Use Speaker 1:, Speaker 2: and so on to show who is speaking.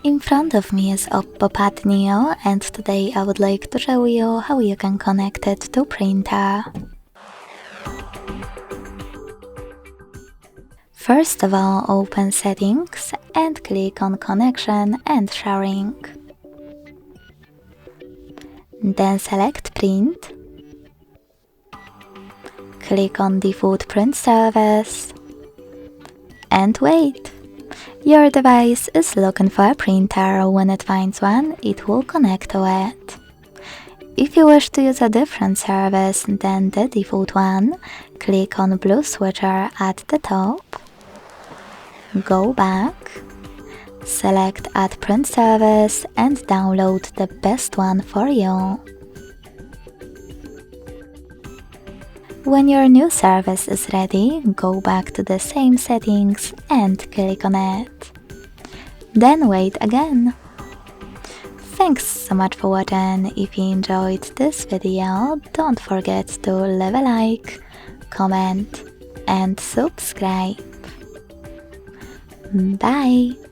Speaker 1: In front of me is OPPO Pad Neo, and today I would like to show you how you can connect it to printer. First of all, open Settings and click on Connection and Sharing. Then select Print. Click on Default Print Service and wait. Your device is looking for a printer. When it finds one, it will connect to it. If you wish to use a different service than the default one, click on blue switcher at the top, go back, select Add Print Service and download the best one for you. When your new service is ready, go back to the same settings and click on it. Then wait again. Thanks so much for watching. If you enjoyed this video, don't forget to leave a like, comment and subscribe. Bye!